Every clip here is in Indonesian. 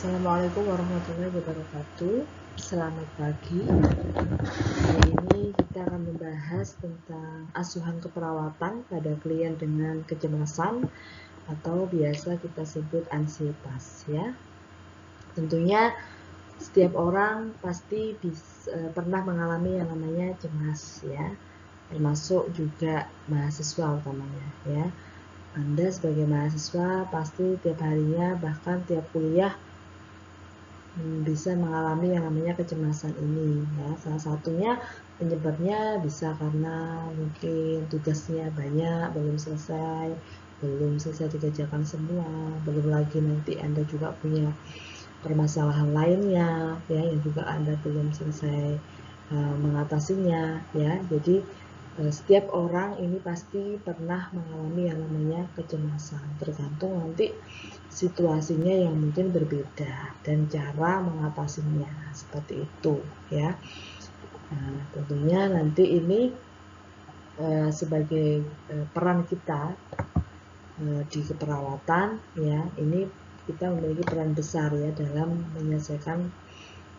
Assalamualaikum warahmatullahi wabarakatuh. Selamat pagi. Hari ini kita akan membahas tentang asuhan keperawatan pada klien dengan kecemasan atau biasa kita sebut ansietas ya. Tentunya setiap orang pasti pernah mengalami yang namanya cemas ya. Termasuk juga mahasiswa utamanya ya. Anda sebagai mahasiswa pasti tiap harinya bahkan tiap kuliah bisa mengalami yang namanya kecemasan ini ya. Salah satunya penyebabnya bisa karena mungkin tugasnya banyak, belum selesai dikerjakan semua, belum lagi nanti Anda juga punya permasalahan lainnya ya yang juga Anda belum selesai mengatasinya ya. Jadi setiap orang ini pasti pernah mengalami yang namanya kecemasan, tergantung nanti situasinya yang mungkin berbeda dan cara mengatasinya seperti itu ya. Nah, tentunya nanti ini sebagai peran kita di keperawatan ya, ini kita memiliki peran besar ya dalam menyelesaikan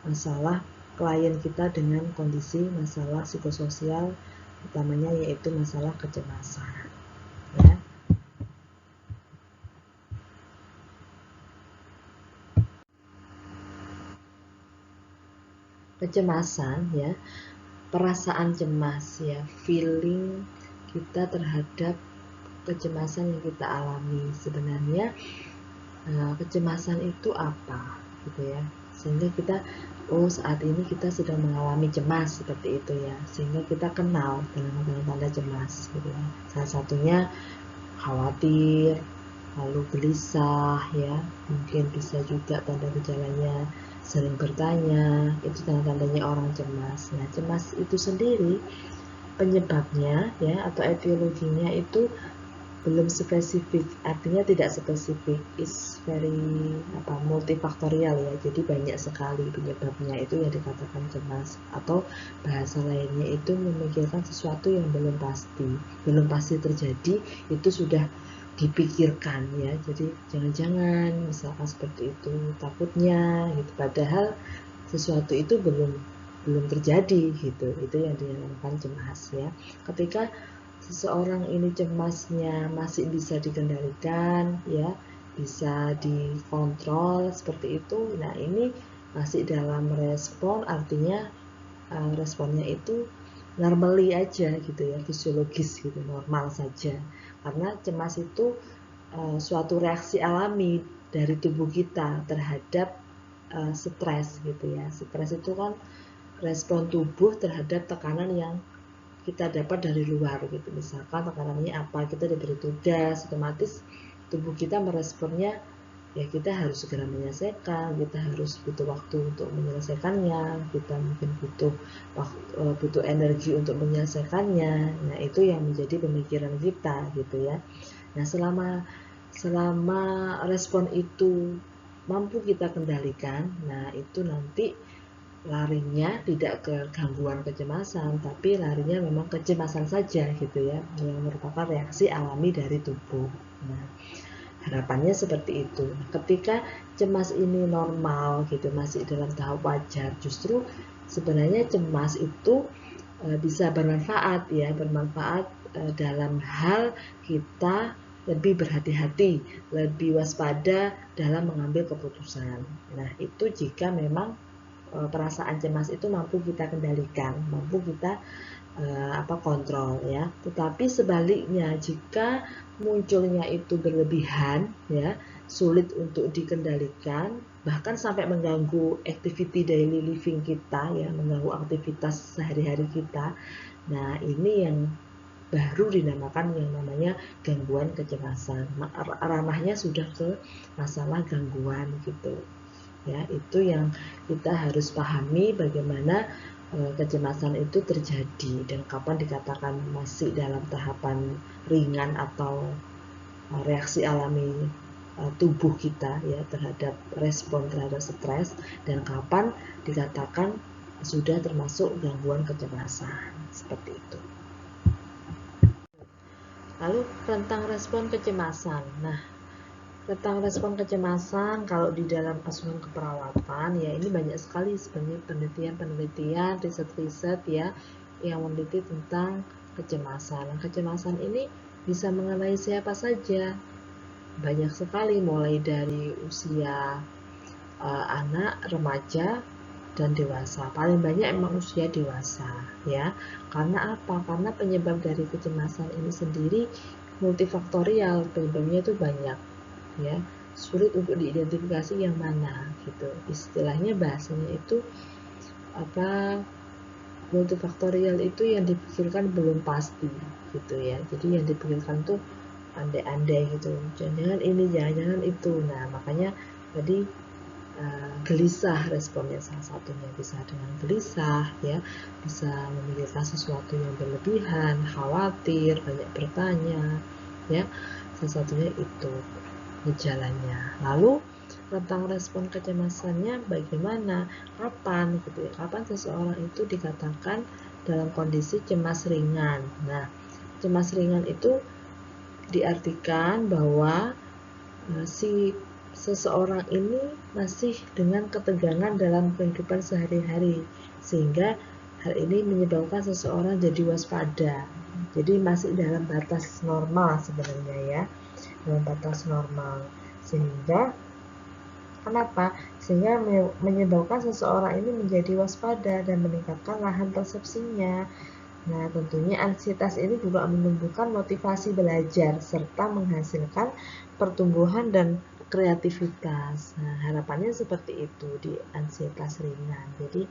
masalah klien kita dengan kondisi masalah psikososial utamanya yaitu masalah kecemasan ya. Kecemasan ya, perasaan cemas ya, feeling kita terhadap kecemasan yang kita alami. Sebenarnya kecemasan itu apa gitu ya, sehingga kita saat ini kita sedang mengalami cemas seperti itu ya, sehingga kita kenal dengan tanda-tanda cemas gitu ya. Salah satunya khawatir, lalu gelisah ya, mungkin bisa juga tanda gejalanya sering bertanya, itu tanda-tandanya orang cemas. Nah, cemas itu sendiri penyebabnya ya atau etiologinya itu belum spesifik, artinya tidak spesifik, is very multifaktorial ya, jadi banyak sekali penyebabnya itu yang dikatakan cemas, atau bahasa lainnya itu memikirkan sesuatu yang belum pasti terjadi, itu sudah dipikirkan ya, jadi jangan-jangan misalkan seperti itu, takutnya gitu, padahal sesuatu itu belum terjadi gitu, itu yang dinamakan cemas ya. Ketika seseorang ini cemasnya masih bisa dikendalikan ya, bisa dikontrol seperti itu, nah ini masih dalam respon, artinya responnya itu normally aja gitu ya, fisiologis gitu, normal saja, karena cemas itu suatu reaksi alami dari tubuh kita terhadap stres gitu ya. Stres itu kan respon tubuh terhadap tekanan yang kita dapat dari luar gitu, misalkan tekanannya apa, kita diberi tugas, otomatis tubuh kita meresponnya ya, kita harus segera menyelesaikan, kita harus butuh waktu untuk menyelesaikannya, kita mungkin butuh energi untuk menyelesaikannya. Nah, itu yang menjadi pemikiran kita gitu ya. Nah, selama respon itu mampu kita kendalikan, nah itu nanti larinya tidak ke gangguan kecemasan, tapi larinya memang kecemasan saja gitu ya, yang merupakan reaksi alami dari tubuh. Nah, harapannya seperti itu. Ketika cemas ini normal gitu, masih dalam tahap wajar, justru sebenarnya cemas itu bisa bermanfaat ya, dalam hal kita lebih berhati-hati, lebih waspada dalam mengambil keputusan. Nah, itu jika memang perasaan cemas itu mampu kita kendalikan, mampu kita kontrol ya. Tetapi sebaliknya, jika munculnya itu berlebihan ya, sulit untuk dikendalikan, bahkan sampai mengganggu activity daily living kita ya, mengganggu aktivitas sehari-hari kita. Nah, ini yang baru dinamakan yang namanya gangguan kecemasan. Ranahnya sudah ke masalah gangguan gitu ya. Itu yang kita harus pahami, bagaimana kecemasan itu terjadi dan kapan dikatakan masih dalam tahapan ringan atau reaksi alami tubuh kita ya terhadap respon terhadap stres, dan kapan dikatakan sudah termasuk gangguan kecemasan seperti itu. Lalu tentang respon kecemasan. Nah, Tentang respon kecemasan kalau di dalam asuhan keperawatan ya, ini banyak sekali sebenarnya penelitian, riset-riset ya yang meneliti tentang kecemasan. Kecemasan ini bisa mengenai siapa saja, banyak sekali, mulai dari usia anak, remaja, dan dewasa. Paling banyak emang usia dewasa ya. Karena apa? Karena penyebab dari kecemasan ini sendiri multifaktorial, penyebabnya itu banyak ya, sulit untuk diidentifikasi yang mana gitu. Istilahnya bahasanya itu apa, multifaktorial itu yang dipikirkan belum pasti gitu ya. Jadi yang dipikirkan tuh andai-andai gitu, jangan-jangan ini, jangan-jangan itu. Nah makanya tadi gelisah responnya salah satunya, bisa dengan gelisah ya, bisa memikirkan sesuatu yang berlebihan, khawatir, banyak bertanya ya, salah satunya itu gejalanya. Lalu tentang respon kecemasannya bagaimana, kapan gitu ya, kapan seseorang itu dikatakan dalam kondisi cemas ringan. Nah, cemas ringan itu diartikan bahwa si seseorang ini masih dengan ketegangan dalam kehidupan sehari-hari, sehingga hal ini menyebabkan seseorang jadi waspada. Jadi masih dalam batas normal sebenarnya ya, dalam batas normal. Sehingga kenapa? Sehingga menyebabkan seseorang ini menjadi waspada dan meningkatkan lahan persepsinya. Nah, tentunya ansietas ini juga menumbuhkan motivasi belajar serta menghasilkan pertumbuhan dan kreativitas. Nah, harapannya seperti itu di ansietas ringan. Jadi,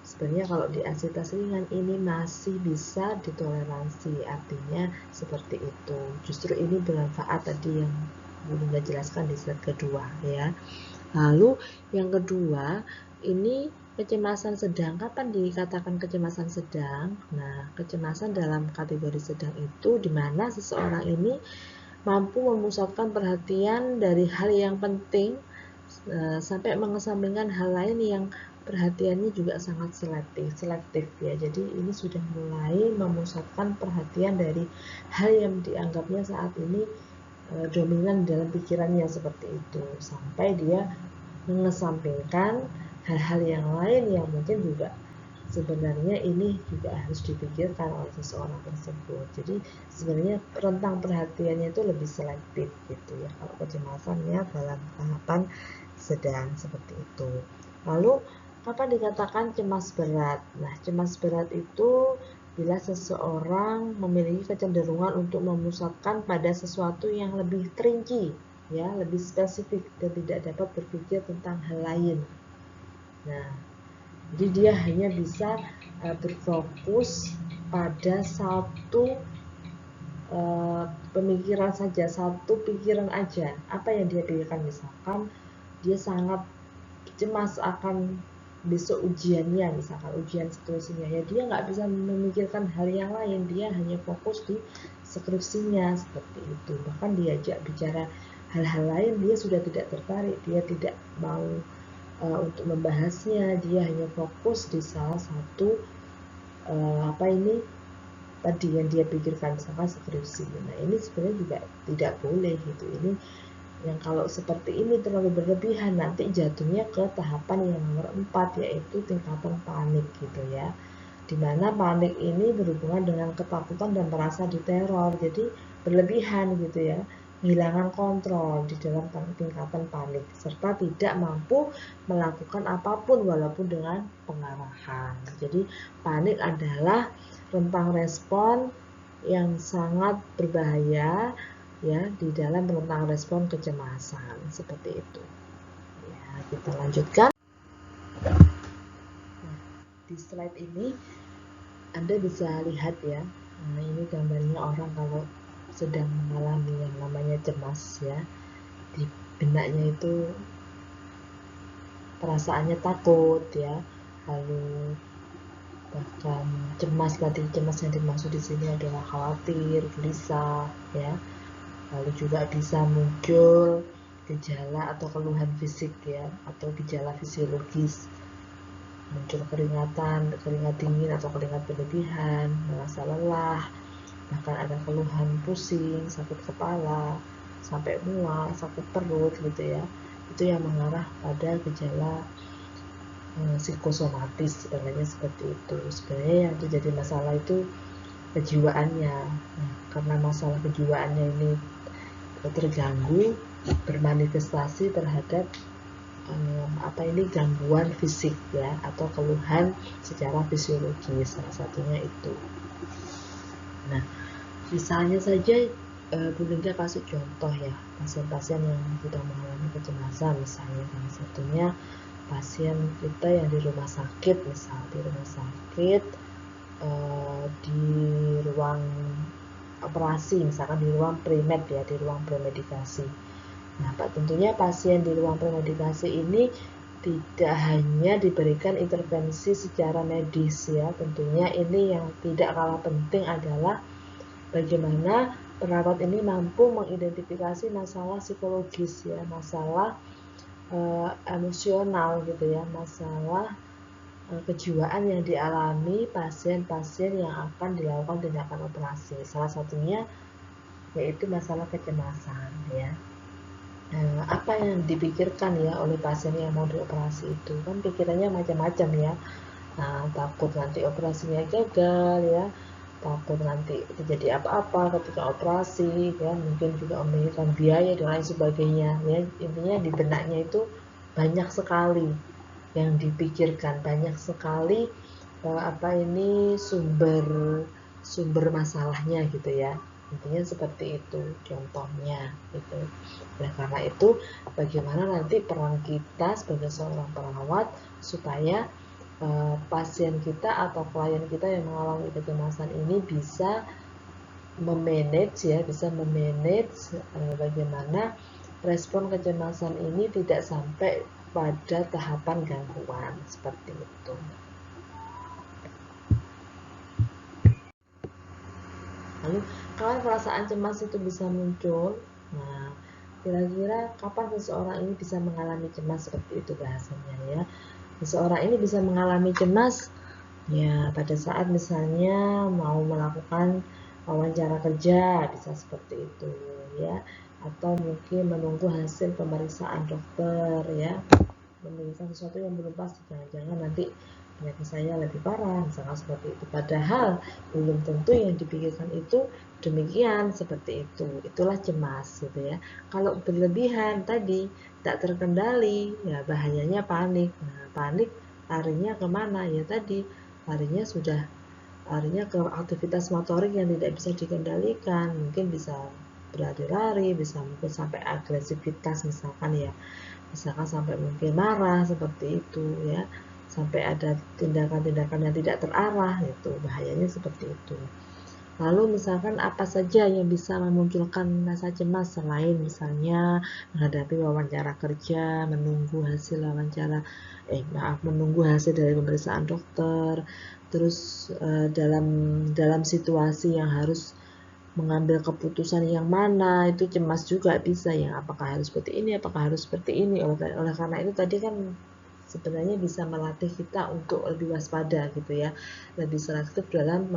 sebenarnya kalau di ansietas ringan ini masih bisa ditoleransi, artinya seperti itu. Justru ini bermanfaat tadi yang Bunda jelaskan di slide kedua ya. Lalu yang kedua, ini kecemasan sedang. Kapan dikatakan kecemasan sedang? Nah, kecemasan dalam kategori sedang itu di mana seseorang ini mampu memusatkan perhatian dari hal yang penting sampai mengesampingkan hal lain yang perhatiannya juga sangat selektif ya. Jadi ini sudah mulai memusatkan perhatian dari hal yang dianggapnya saat ini dominan dalam pikirannya, seperti itu, sampai dia mengesampingkan hal-hal yang lain yang mungkin juga sebenarnya ini juga harus dipikirkan oleh seseorang tersebut. Jadi sebenarnya rentang perhatiannya itu lebih selektif gitu ya kalau kecemasannya dalam tahapan sedang, seperti itu. Lalu kapan dikatakan cemas berat? Nah, cemas berat itu bila seseorang memiliki kecenderungan untuk memusatkan pada sesuatu yang lebih terinci ya, lebih spesifik dan tidak dapat berpikir tentang hal lain. Nah, jadi dia hanya bisa berfokus pada satu pemikiran saja, satu pikiran aja. Apa yang dia pikirkan, misalkan dia sangat cemas akan besok ujiannya, misalkan ujian skripsinya ya, dia nggak bisa memikirkan hal yang lain, dia hanya fokus di skripsinya, seperti itu. Bahkan diajak bicara hal-hal lain dia sudah tidak tertarik, dia tidak mau untuk membahasnya, dia hanya fokus di salah satu tadi yang dia pikirkan, misalkan skripsi. Nah, ini sebenarnya juga tidak boleh gitu. Ini yang kalau seperti ini terlalu berlebihan, nanti jatuhnya ke tahapan yang nomor 4, yaitu tingkatan panik gitu ya. Dimana panik ini berhubungan dengan ketakutan dan merasa diteror, jadi berlebihan gitu ya, kehilangan kontrol di dalam tingkatan panik, serta tidak mampu melakukan apapun walaupun dengan pengarahan. Jadi panik adalah rentang respon yang sangat berbahaya ya di dalam rentang respon kecemasan, seperti itu ya. Kita lanjutkan. Nah, di slide ini Anda bisa lihat ya, nah ini gambarnya orang kalau sedang mengalami yang namanya cemas ya, di benaknya itu perasaannya takut ya, lalu bahkan cemas, tadi cemas yang dimaksud di sini adalah khawatir, gelisah ya. Lalu juga bisa muncul gejala atau keluhan fisik ya, atau gejala fisiologis, muncul keringat dingin atau keringat berlebihan, merasa lelah, bahkan ada keluhan pusing, sakit kepala, sampai mual, sakit perut gitu ya, itu yang mengarah pada gejala psikosomatis sebenarnya seperti itu. Sebenarnya yang terjadi masalah itu kejiwaannya. Nah, karena masalah kejiwaannya ini terganggu, bermanifestasi terhadap gangguan fisik ya, atau keluhan secara fisiologis, salah satunya itu. Nah, misalnya saja Bu Linda kasih contoh ya, pasien-pasien yang sudah mengalami kecemasan, misalnya salah satunya pasien kita yang di rumah sakit, di ruang operasi, misalkan di ruang premed ya, di ruang premedikasi. Nah, tentunya pasien di ruang premedikasi ini tidak hanya diberikan intervensi secara medis ya, tentunya ini yang tidak kalah penting adalah bagaimana perawat ini mampu mengidentifikasi masalah psikologis ya, masalah emosional gitu ya, masalah kejiwaan yang dialami pasien-pasien yang akan dilakukan tindakan operasi. Salah satunya yaitu masalah kecemasan ya. Apa yang dipikirkan ya oleh pasien yang mau dioperasi itu, kan pikirannya macam-macam ya. Takut nanti operasinya gagal ya, takut nanti terjadi apa-apa ketika operasi ya, mungkin juga memikirkan biaya dan lain sebagainya ya. Intinya di benaknya itu banyak sekali yang dipikirkan, banyak sekali sumber masalahnya gitu ya. Intinya seperti itu contohnya gitu. Nah, karena itu bagaimana nanti peran kita sebagai seorang perawat supaya pasien kita atau klien kita yang mengalami kecemasan ini bisa memanage bagaimana respon kecemasan ini tidak sampai pada tahapan gangguan seperti itu. Lalu kapan perasaan cemas itu bisa muncul? Nah, kira-kira kapan seseorang ini bisa mengalami cemas seperti itu bahasanya ya? Seseorang ini bisa mengalami cemas ya pada saat misalnya mau melakukan wawancara kerja, bisa seperti itu ya, atau mungkin menunggu hasil pemeriksaan dokter ya, memeriksa sesuatu yang belum pasti, jangan-jangan nanti penyakit saya lebih parah, misalkan seperti itu. Padahal belum tentu yang dipikirkan itu demikian, seperti itu. Itulah cemas gitu ya. Kalau berlebihan tadi tak terkendali, ya bahayanya panik. Nah, panik larinya kemana? Ya tadi larinya ke aktivitas motorik yang tidak bisa dikendalikan. Mungkin bisa berlari-lari, bisa mungkin sampai agresivitas misalkan ya. Misalkan sampai mungkin marah seperti itu ya, sampai ada tindakan-tindakan yang tidak terarah, itu bahayanya seperti itu. Lalu misalkan apa saja yang bisa memunculkan rasa cemas selain misalnya menghadapi wawancara kerja, menunggu hasil dari pemeriksaan dokter, terus dalam situasi yang harus mengambil keputusan yang mana, itu cemas juga bisa ya, apakah harus seperti ini, apakah harus seperti ini. Oleh karena itu tadi kan sebenarnya bisa melatih kita untuk lebih waspada gitu ya, lebih selektif dalam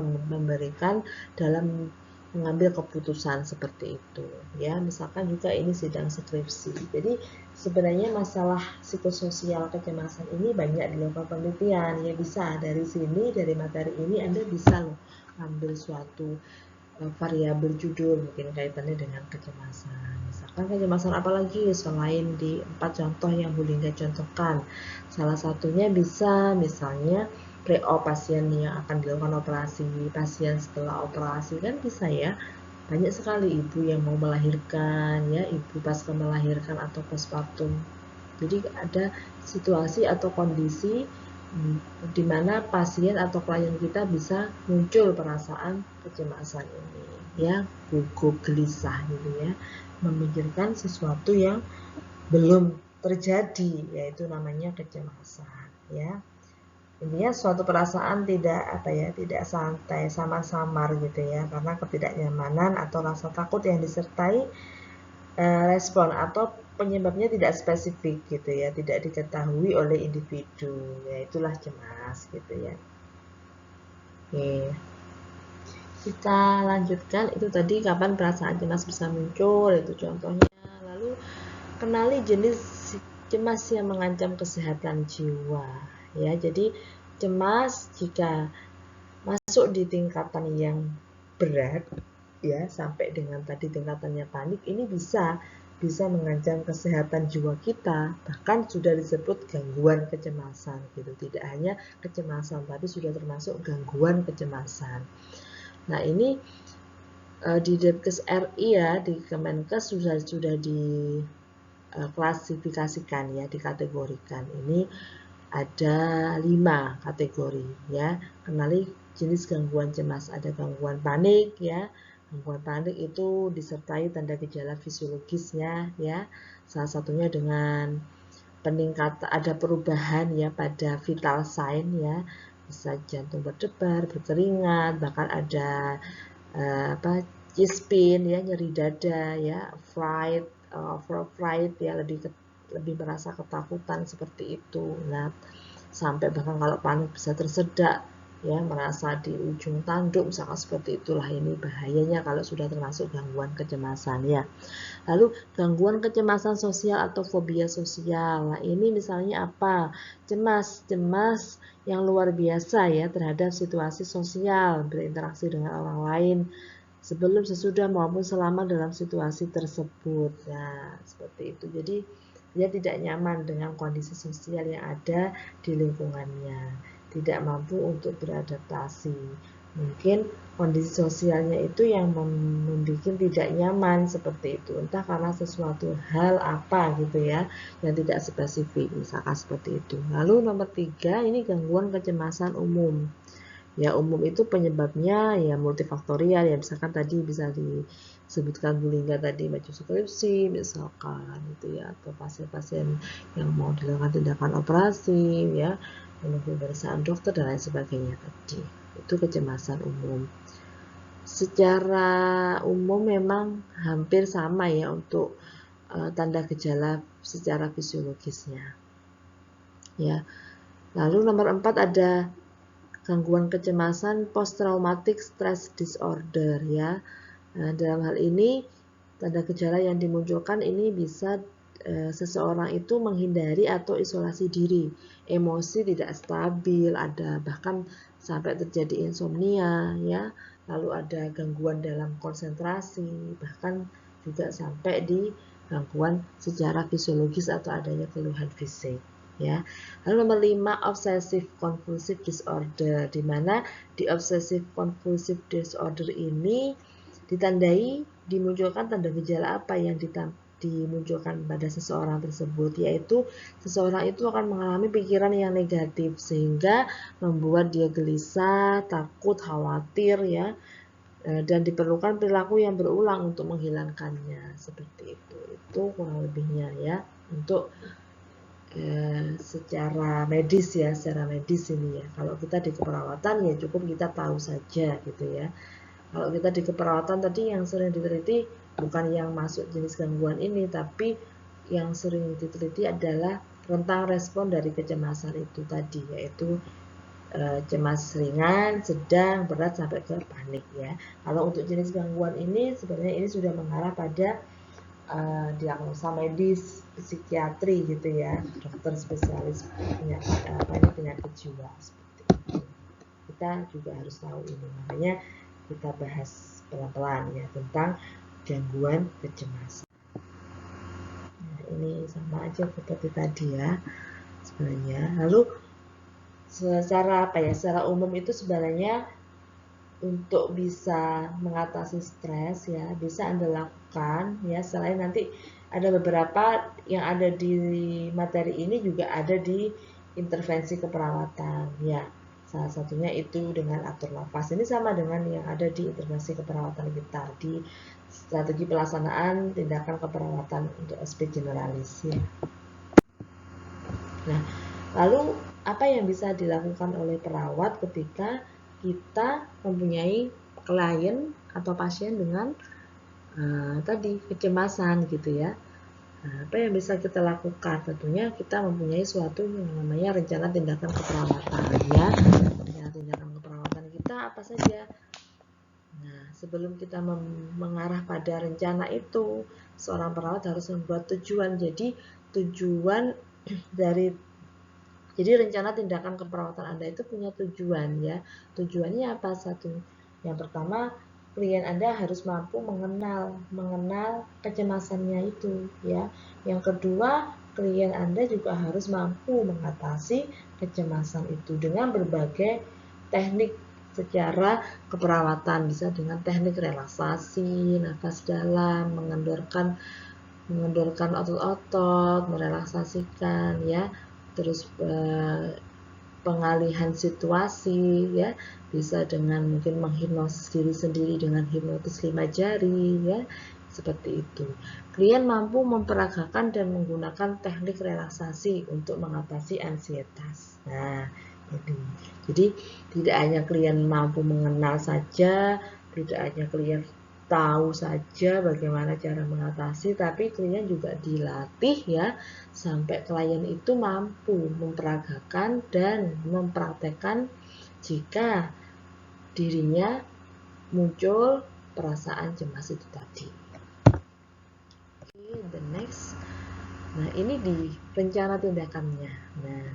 mengambil keputusan seperti itu ya. Misalkan juga ini sidang skripsi, jadi sebenarnya masalah psikososial kecemasan ini banyak dilakukan penelitian ya. Bisa dari sini, dari materi ini Anda bisa loh ambil suatu variabel judul mungkin kaitannya dengan kecemasan. Misalkan kecemasan apalagi selain di 4 contoh yang Bu Linda contohkan. Salah satunya bisa misalnya pre-op, pasien yang akan dilakukan operasi, pasien setelah operasi, kan bisa ya. Banyak sekali ibu yang mau melahirkan ya, ibu pasca melahirkan atau postpartum. Jadi ada situasi atau kondisi di mana pasien atau klien kita bisa muncul perasaan kecemasan ini ya, gugup, gelisah gitu ya, memikirkan sesuatu yang belum terjadi, yaitu namanya kecemasan ya. Intinya suatu perasaan tidak santai, samar-samar gitu ya, karena ketidaknyamanan atau rasa takut yang disertai respon atau penyebabnya tidak spesifik gitu ya, tidak diketahui oleh individu ya, itulah cemas gitu ya. Oke. kita lanjutkan, itu tadi kapan perasaan cemas bisa muncul, itu contohnya. Lalu kenali jenis cemas yang mengancam kesehatan jiwa ya. Jadi cemas jika masuk di tingkatan yang berat ya, sampai dengan tadi tingkatannya panik, ini bisa mengancam kesehatan jiwa kita, bahkan sudah disebut gangguan kecemasan gitu. Tidak hanya kecemasan, tapi sudah termasuk gangguan kecemasan. Nah, ini di Depkes RI ya, di Kemenkes sudah diklasifikasikan ya, dikategorikan. Ini ada 5 kategori ya. Kenali jenis gangguan cemas. Ada gangguan panik ya. Gangguan panik itu disertai tanda gejala fisiologisnya ya. Salah satunya dengan peningkatan, ada perubahan ya pada vital sign ya. Bisa jantung berdebar, berkeringat, bahkan ada chest pain ya, nyeri dada ya, fright ya, lebih merasa ketakutan seperti itu. Nah, sampai bahkan kalau panik bisa tersedak ya, merasa di ujung tanduk misalkan seperti itulah. Ini bahayanya kalau sudah termasuk gangguan kecemasan ya. Lalu gangguan kecemasan sosial atau fobia sosial. Nah, ini misalnya apa? Cemas yang luar biasa ya terhadap situasi sosial, berinteraksi dengan orang lain sebelum, sesudah maupun selama dalam situasi tersebut. Nah, seperti itu. Jadi dia tidak nyaman dengan kondisi sosial yang ada di lingkungannya, tidak mampu untuk beradaptasi. Mungkin kondisi sosialnya itu yang membuat tidak nyaman seperti itu, entah karena sesuatu hal apa gitu ya, yang tidak spesifik, misalkan seperti itu. Lalu nomor 3, ini gangguan kecemasan umum. Ya, umum itu penyebabnya ya multifaktorial ya, misalkan tadi bisa disebutkan Bu Lingga tadi, maju skripsi misalkan itu ya, atau pasien-pasien yang mau dilakukan tindakan operasi ya, menunggu pemeriksaan dokter dan lain sebagainya tadi. Itu kecemasan umum. Secara umum memang hampir sama ya untuk tanda gejala secara fisiologisnya. Ya. Lalu nomor 4 ada gangguan kecemasan post-traumatic stress disorder ya. Nah, dalam hal ini tanda gejala yang dimunculkan ini bisa seseorang itu menghindari atau isolasi diri, emosi tidak stabil, ada bahkan sampai terjadi insomnia ya, lalu ada gangguan dalam konsentrasi, bahkan juga sampai di gangguan secara fisiologis atau adanya keluhan fisik ya. Lalu nomor 5, obsessive compulsive disorder, di mana di obsessive compulsive disorder ini ditandai dimunculkan tanda gejala apa yang dimunculkan pada seseorang tersebut, yaitu seseorang itu akan mengalami pikiran yang negatif sehingga membuat dia gelisah, takut, khawatir ya, dan diperlukan perilaku yang berulang untuk menghilangkannya seperti itu. Itu kurang lebihnya ya untuk secara medis ya, secara medis ini ya. Kalau kita di keperawatan ya cukup kita tahu saja gitu ya. Kalau kita di keperawatan tadi yang sering diteliti bukan yang masuk jenis gangguan ini, tapi yang sering diteliti adalah rentang respon dari kecemasan itu tadi, yaitu cemas ringan, sedang, berat sampai ke panik ya. Kalau untuk jenis gangguan ini sebenarnya ini sudah mengarah pada diagnosa medis psikiatri gitu ya, dokter spesialis penyakit jiwa seperti itu. Kita juga harus tahu ini, makanya kita bahas pelan-pelan ya tentang gangguan kecemasan. Nah, ini sama aja seperti tadi ya sebenarnya. Lalu secara secara umum itu sebenarnya untuk bisa mengatasi stres ya bisa Anda lakukan ya, selain nanti ada beberapa yang ada di materi ini juga ada di intervensi keperawatan ya. Salah satunya itu dengan atur nafas. Ini sama dengan yang ada di intervensi keperawatan kita di strategi pelaksanaan tindakan keperawatan untuk SP generalis ya. Nah, lalu apa yang bisa dilakukan oleh perawat ketika kita mempunyai klien atau pasien dengan tadi kecemasan gitu ya. Nah, apa yang bisa kita lakukan? Tentunya kita mempunyai suatu yang namanya rencana tindakan keperawatan ya. Rencana tindakan keperawatan kita apa saja? Nah, sebelum kita mengarah pada rencana itu, seorang perawat harus membuat tujuan. Jadi tujuan jadi rencana tindakan keperawatan Anda itu punya tujuan ya. Tujuannya apa? Satu. Yang pertama, klien Anda harus mampu mengenal kecemasannya itu ya. Yang kedua, klien Anda juga harus mampu mengatasi kecemasan itu dengan berbagai teknik secara keperawatan, bisa dengan teknik relaksasi, nafas dalam, mengendorkan otot-otot, merelaksasikan ya, terus pengalihan situasi ya, bisa dengan mungkin menghipnosis diri sendiri dengan hipnotis 5 jari ya, seperti itu. Klien mampu memperagakan dan menggunakan teknik relaksasi untuk mengatasi ansietas. Nah, ini. Jadi tidak hanya klien mampu mengenal saja, tidak hanya klien tahu saja bagaimana cara mengatasi, tapi klien juga dilatih ya sampai klien itu mampu memperagakan dan mempraktekkan jika dirinya muncul perasaan cemas itu tadi. Okay, the next. Nah, ini di rencana tindakannya. Nah,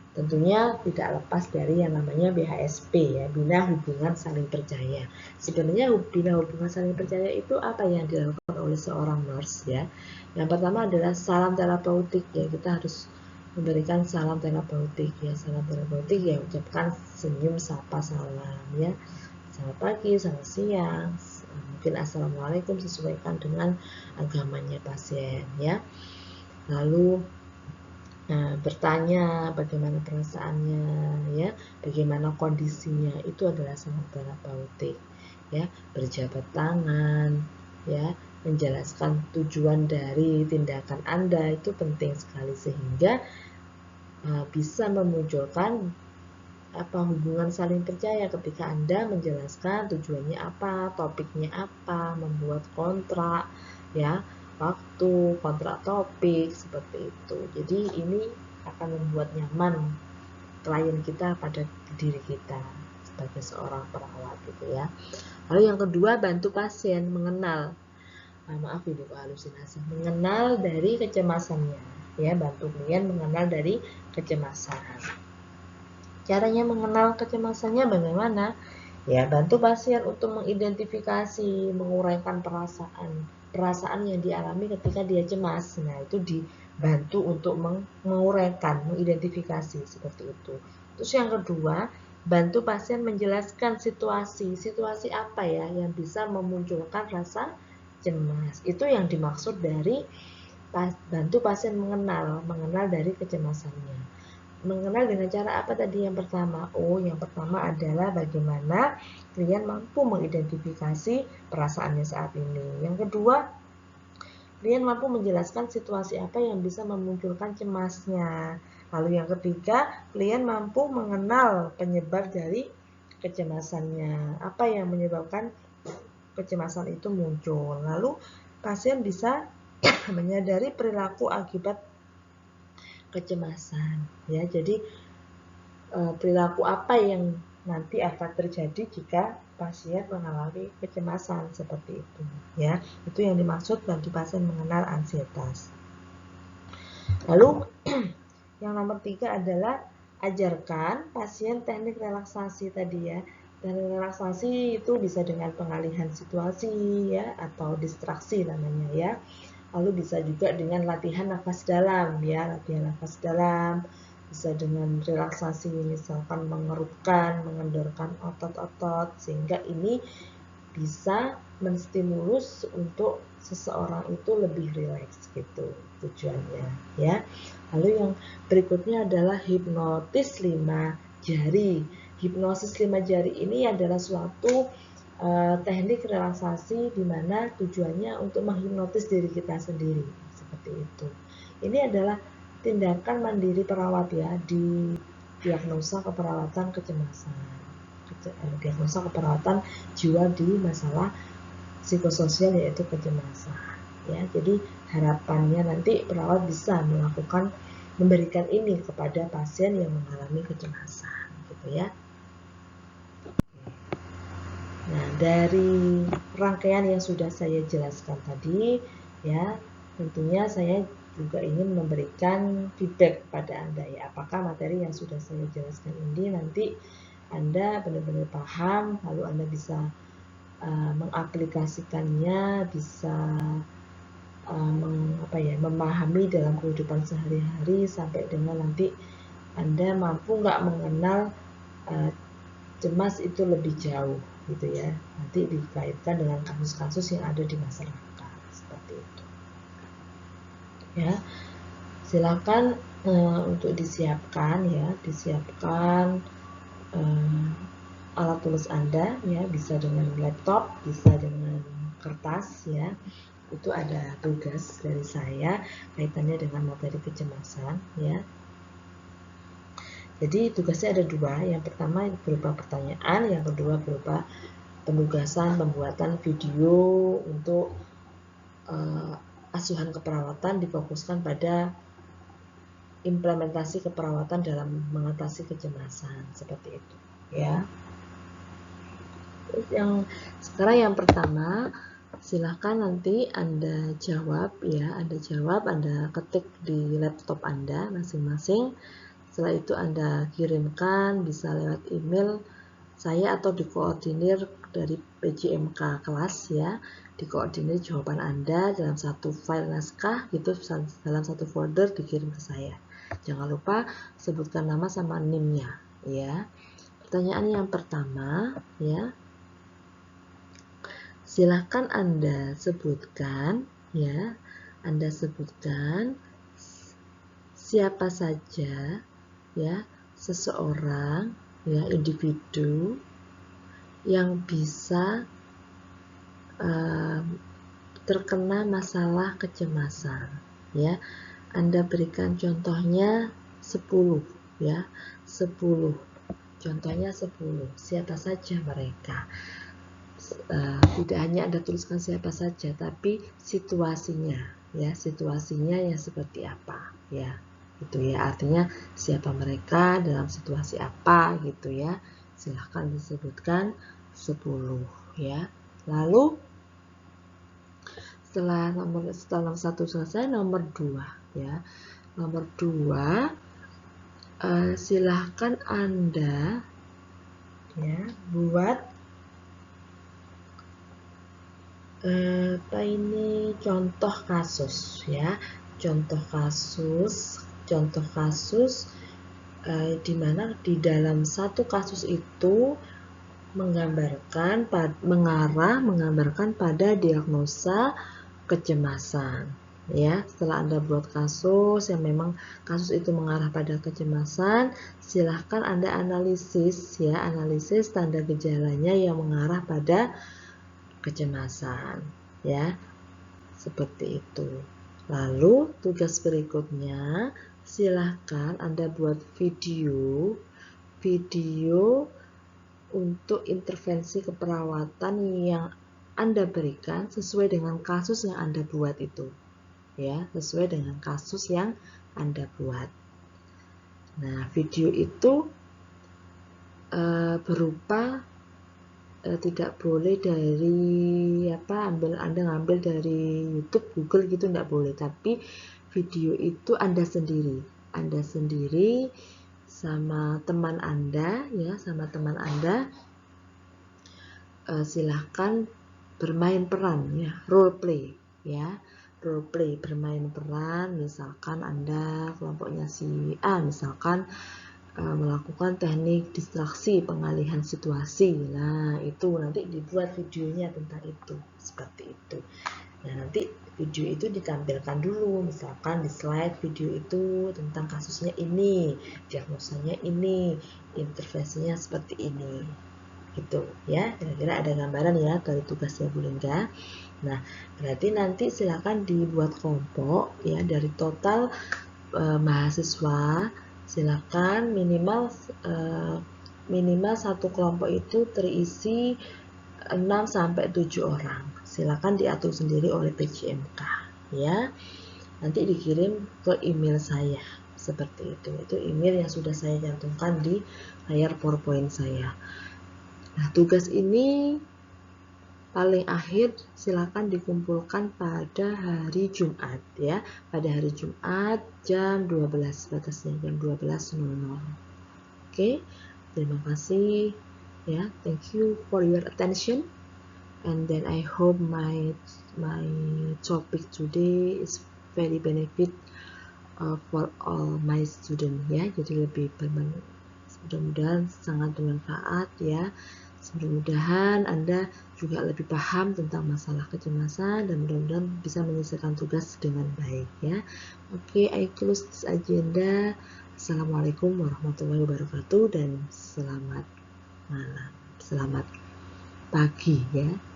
tentunya tidak lepas dari yang namanya BHSP ya, bina hubungan saling percaya. Sebenarnya bina hubungan saling percaya itu apa yang dilakukan oleh seorang nurse ya. Yang pertama adalah salam terapeutik ya, kita harus memberikan salam terapeutik ya. Salam terapeutik ya, ucapkan senyum, sapa, salam ya. Selamat pagi, selamat siang, mungkin assalamualaikum, sesuaikan dengan agamanya pasien ya. Lalu bertanya bagaimana perasaannya ya, bagaimana kondisinya, itu adalah salam terapeutik ya. Berjabat tangan ya, menjelaskan tujuan dari tindakan Anda itu penting sekali sehingga bisa memunculkan hubungan saling percaya ketika Anda menjelaskan tujuannya apa, topiknya apa, membuat kontrak ya, waktu, kontrak topik, seperti itu. Jadi ini akan membuat nyaman klien kita pada diri kita sebagai seorang perawat gitu ya. Lalu yang kedua, bantu pasien mengenal, maaf ini kok halusinasi, mengenal dari kecemasannya ya, bantu klien mengenal dari kecemasan. Caranya mengenal kecemasannya bagaimana? Ya, bantu pasien untuk mengidentifikasi, menguraikan perasaan yang dialami ketika dia cemas. Nah, itu dibantu untuk menguraikan, mengidentifikasi seperti itu. Terus yang kedua, bantu pasien menjelaskan situasi apa ya yang bisa memunculkan rasa cemas. Itu yang dimaksud dari bantu pasien mengenal dari kecemasannya. Mengenal dengan cara apa tadi yang pertama? Yang pertama adalah bagaimana klien mampu mengidentifikasi perasaannya saat ini. Yang kedua, klien mampu menjelaskan situasi apa yang bisa memunculkan cemasnya. Lalu yang ketiga, klien mampu mengenal penyebab dari kecemasannya. Apa yang menyebabkan kecemasan itu muncul. Lalu pasien bisa menyadari perilaku akibat kecemasan ya. Jadi perilaku apa yang nanti akan terjadi jika pasien mengalami kecemasan seperti itu ya. Itu yang dimaksud bantu pasien mengenal ansietas. Lalu yang nomor 3 adalah ajarkan pasien teknik relaksasi tadi ya. Teknik relaksasi itu bisa dengan pengalihan situasi ya, atau distraksi namanya ya. Lalu bisa juga dengan latihan nafas dalam ya, latihan nafas dalam, bisa dengan relaksasi misalkan mengerutkan, mengendorkan otot-otot, sehingga ini bisa menstimulus untuk seseorang itu lebih rileks gitu tujuannya ya. Lalu yang berikutnya adalah hipnotis 5 jari. Hipnosis 5 jari ini adalah suatu teknik relaksasi di mana tujuannya untuk menghipnotis diri kita sendiri seperti itu. Ini adalah tindakan mandiri perawat ya di diagnosa keperawatan kecemasan, diagnosa keperawatan jiwa di masalah psikososial yaitu kecemasan ya. Jadi harapannya nanti perawat bisa memberikan ini kepada pasien yang mengalami kecemasan gitu ya. Nah, dari rangkaian yang sudah saya jelaskan tadi, ya, tentunya saya juga ingin memberikan feedback kepada Anda, ya, apakah materi yang sudah saya jelaskan ini nanti Anda benar-benar paham, lalu Anda bisa mengaplikasikannya, bisa memahami dalam kehidupan sehari-hari sampai dengan nanti Anda mampu nggak mengenal cemas itu lebih jauh gitu ya, nanti dikaitkan dengan kasus-kasus yang ada di masyarakat seperti itu ya. Silakan untuk disiapkan ya, alat tulis Anda ya, bisa dengan laptop, bisa dengan kertas ya. Itu ada tugas dari saya kaitannya dengan materi kecemasan ya. Jadi tugasnya ada dua, yang pertama berupa pertanyaan, yang kedua berupa penugasan pembuatan video untuk asuhan keperawatan, difokuskan pada implementasi keperawatan dalam mengatasi kecemasan seperti itu ya. Terus sekarang yang pertama, silahkan nanti Anda jawab ya, Anda ketik di laptop Anda masing-masing. Setelah itu Anda kirimkan, bisa lewat email saya atau dikoordinir dari PJMK kelas ya, dikoordinir jawaban Anda dalam satu file naskah gitu, dalam satu folder dikirim ke saya. Jangan lupa sebutkan nama sama NIM-nya ya. Pertanyaan yang pertama ya, silakan Anda sebutkan ya, siapa saja ya, seseorang ya, individu yang bisa terkena masalah kecemasan ya. Anda berikan contohnya 10 ya, 10 contohnya 10, siapa saja mereka. Tidak hanya Anda tuliskan siapa saja, tapi situasinya ya, situasinya yang seperti apa ya, gitu ya, artinya siapa mereka dalam situasi apa gitu ya. Silahkan disebutkan 10 ya. Lalu setelah nomor 1 selesai, nomor 2 ya. Nomor 2 silahkan Anda ya buat contoh kasus ya, contoh kasus di mana di dalam satu kasus itu menggambarkan pada diagnosa kecemasan ya. Setelah Anda buat kasus yang memang kasus itu mengarah pada kecemasan, silahkan Anda analisis tanda gejalanya yang mengarah pada kecemasan ya, seperti itu. Lalu tugas berikutnya, silahkan Anda buat video untuk intervensi keperawatan yang Anda berikan sesuai dengan kasus yang Anda buat itu ya, sesuai dengan kasus yang Anda buat. Nah, video itu berupa tidak boleh dari Anda ngambil dari YouTube, Google gitu, enggak boleh, tapi video itu Anda sendiri sama teman Anda ya, silahkan bermain peran ya, role play ya, bermain peran. Misalkan Anda kelompoknya si A, misalkan melakukan teknik distraksi, pengalihan situasi. Nah, itu nanti dibuat videonya tentang itu, seperti itu. Nah, nanti video itu ditampilkan dulu, misalkan di slide video itu tentang kasusnya ini, diagnosanya ini, intervensinya seperti ini, gitu ya. Kira-kira ada gambaran ya dari tugasnya Bu Linda. Nah, berarti nanti silakan dibuat kelompok ya, dari total mahasiswa. Silakan minimal satu kelompok itu terisi 6-7 orang. Silakan diatur sendiri oleh PJMK ya. Nanti dikirim ke email saya seperti itu. Itu email yang sudah saya cantumkan di layar PowerPoint saya. Nah, tugas ini paling akhir silakan dikumpulkan pada hari Jumat ya, pada hari Jumat jam 12 batasnya, jam 12.00. Oke, terima kasih ya, thank you for your attention, and then I hope my topic today is very benefit for all my student ya, jadi lebih mudah-mudahan sangat bermanfaat ya. Mudah-mudahan Anda juga lebih paham tentang masalah kecemasan dan mudah-mudahan bisa menyelesaikan tugas dengan baik ya. Oke, I close this agenda. Assalamualaikum warahmatullahi wabarakatuh dan selamat malam, selamat pagi ya.